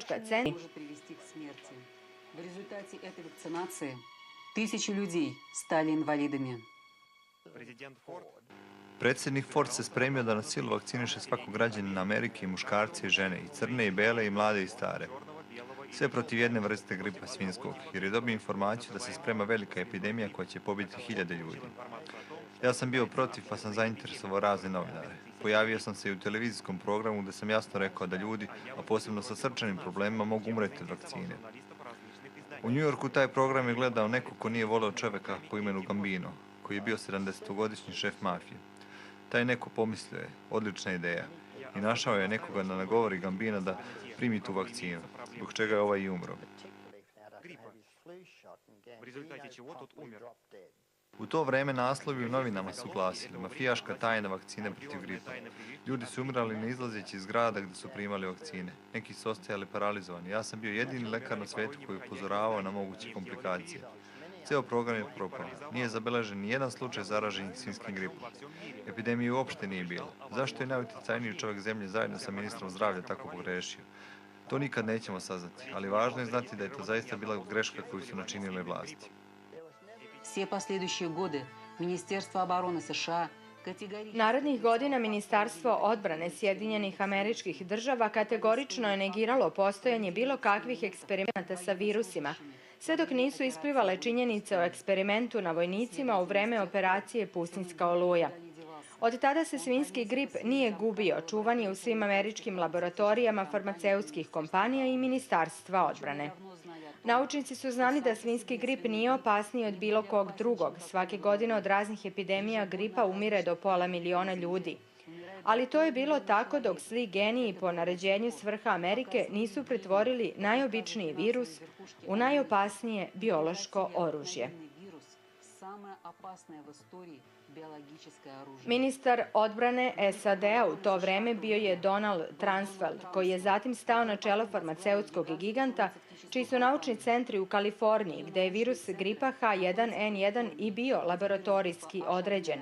istraživačka centra. В результате этой вакцинации тысячи людей стали инвалидами. Predsjednik Ford se spremio da na silu vakciniše svakog građanina Amerike, i muškarce i žene, i crne i bele, i mlade i stare. Sve protiv jedne vrste gripa svinjskog, jer je dobio informaciju da se sprema velika epidemija koja će pobiti hiljade ljudi. Ja sam bio protiv, pa sam zainteresovao razne novinare. Pojavio sam se i u televizijskom programu gde sam jasno rekao da ljudi, a posebno sa srčanim problemima, mogu umreti od vakcine. U Njujorku taj program je gledao neko ko nije voleo čoveka po imenu Gambino, koji je bio 70-godišnji šef mafije. Taj neko pomislio je, odlična ideja, i našao je nekoga da nagovori Gambina da primi tu vakcinu, zbog čega je ovaj i umro. U to vreme naslovi u novinama su glasili: mafijaška tajna vakcine protiv gripa. Ljudi su umirali ne izlazeći iz grada gde su primali vakcine. Neki su ostajali paralizovani. Ja sam bio jedini lekar na svetu koji je upozoravao na moguće komplikacije. Ceo program je propao. Nije zabeležen ni jedan slučaj zaraženih svinjskim gripom. Epidemije uopšte nije bilo. Zašto je najuticajniji čovjek zemlje zajedno sa ministrom zdravlja tako pogrešio? To nikad nećemo saznati, ali važno je znati da je to zaista bila greška koju su načinile vlasti. Все последующие годы Министерство обороны США Narednih godina Ministarstvo odbrane Sjedinjenih Američkih Država kategorično je negiralo postojanje bilo kakvih eksperimenata sa virusima, sve dok nisu isplivale činjenice o eksperimentu na vojnicima u vreme operacije Pustinjska oluja. Od tada se svinjski grip nije gubio, čuvan je u svim američkim laboratorijama farmaceutskih kompanija i Ministarstva odbrane. Naučnici su znali da svinjski grip nije opasniji od bilo kog drugog. Svake godine od raznih epidemija gripa umire do 500.000 ljudi. Ali to je bilo tako dok zli geniji po naređenju s vrha Amerike nisu pretvorili najobičniji virus u najopasnije biološko oružje. Ministar odbrane SAD-a u to vreme bio je Donald Rumsfeld, koji je zatim stao na čelo farmaceutskog giganta, čiji su naučni centri u Kaliforniji, gde je virus gripa H1N1 i bio laboratorijski određen.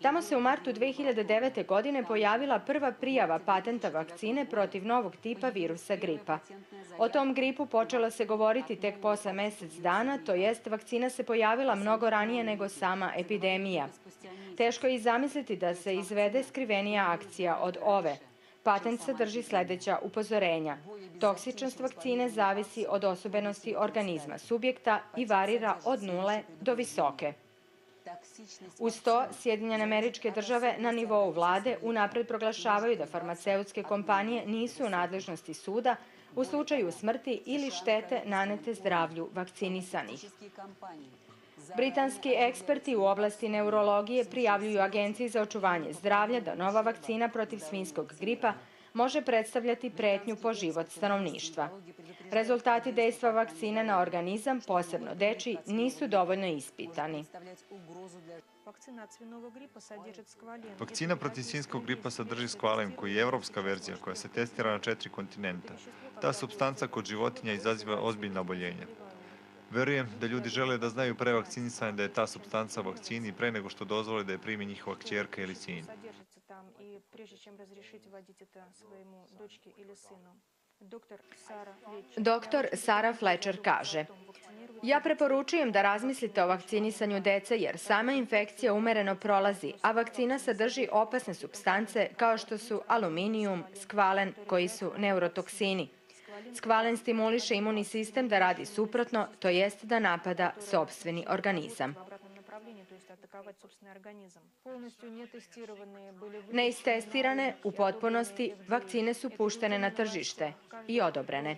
Tamo se u martu 2009. godine pojavila prva prijava patenta vakcine protiv novog tipa virusa gripa. O tom gripu počelo se govoriti tek posle mesec dana, to jest vakcina se pojavila mnogo ranije nego sama epidemija. Teško je i zamisliti da se izvede skrivenija akcija od ove. Patent sadrži sledeća upozorenja. Toksičnost vakcine zavisi od osobenosti organizma subjekta i varira od 0 do visoke. Uz to, Sjedinjene Američke Države na nivou vlade unapred proglašavaju da farmaceutske kompanije nisu u nadležnosti suda u slučaju smrti ili štete nanete zdravlju vakcinisanih. Britanski eksperti u oblasti neurologije prijavljuju Agenciji za očuvanje zdravlja da nova vakcina protiv svinjskog gripa može predstavljati pretnju po život stanovništva. Rezultati dejstva vakcine na organizam, posebno dečiji, nisu dovoljno ispitani. Vakcina protiv svinjskog gripa sadrži skvalin, koji je evropska verzija koja se testira na 4 kontinenta. Ta supstanca kod životinja izaziva ozbiljna oboljenja. Verujem da ljudi žele da znaju pre vakcinisanja da je ta supstanca u vakcini pre nego što dozvole da je primi njihova kćerka ili sin. Doktor Sara Fletcher kaže: ja preporučujem da razmislite o vakcinisanju dece jer sama infekcija umereno prolazi, a vakcina sadrži opasne supstance kao što su aluminijum, skvalen, koji su neurotoksini. Skvalen stimuliše imunni sistem da radi suprotno, to jest da napada sopstveni organizam. Neistestirane u potpunosti, vakcine su puštene na tržište i odobrene.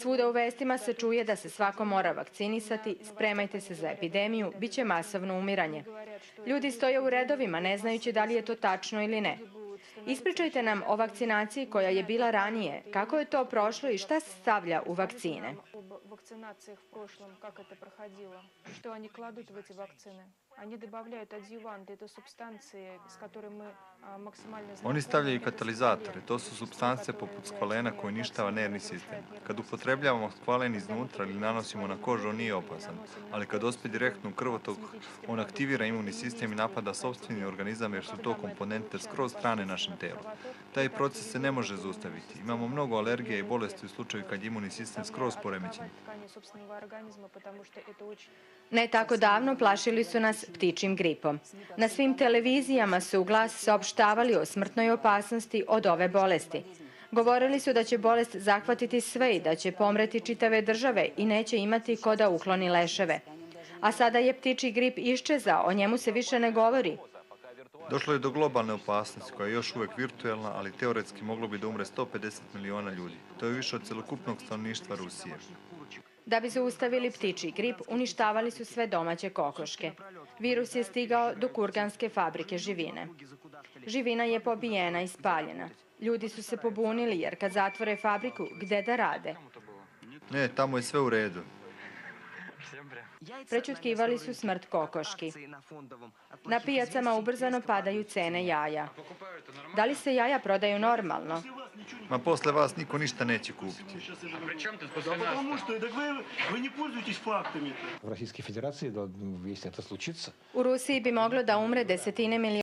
Svuda u vestima se čuje da se svako mora vakcinisati, spremajte se za epidemiju, bit će masovno umiranje. Ljudi stoje u redovima, ne znajući da li je to tačno ili ne. Ispričajte nam o vakcinaciji koja je bila ranije, kako je to prošlo i šta se stavlja u vakcine. Они добавляют адъюванты, это субстанции, с которыми мы Oni stavljaju katalizatore, to su supstance poput skvalena koji uništava nervni sistem. Kad upotrebljavamo skvalen iznutra ili nanosimo na kožu, on nije opasan, ali kad dospe direktno u krvotok, on aktivira imunni sistem i napada sopstveni organizam jer su to komponente skroz strane našem telu. Taj proces se ne može zaustaviti. Imamo mnogo alergija i bolesti u slučaju kad je imunni sistem skroz poremećen. Ne tako davno plašili su nas ptičjim gripom. Na svim televizijama su u glas saopštavali o smrtnoj opasnosti od ove bolesti. Govorili su da će bolest zahvatiti sve i da će pomreti čitave države i neće imati ko da ukloni leševe. A sada je ptičji grip iščezao, o njemu se više ne govori. Došlo je do globalne opasnosti koja je još uvek virtuelna, ali teoretski moglo bi da umre 150 miliona ljudi. To je više od celokupnog stanovništva Rusije. Da bi zaustavili ptičji grip, uništavali su sve domaće kokoške. Virus je stigao do kurganske fabrike živine. Živina je pobijena i spaljena. Ljudi su se pobunili jer kad zatvore fabriku, gde da rade? Ne, tamo je sve u redu. Prećutkivali su smrt kokoški. Na pijacama ubrzano padaju cene jaja. Da li se jaja prodaju normalno? Ma posle vas niko ništa neće kupiti. Потому что так вы не пользуетесь фактами. В Российской Федерации, если это случится, U Rusiji bi moglo da umre desetine miliona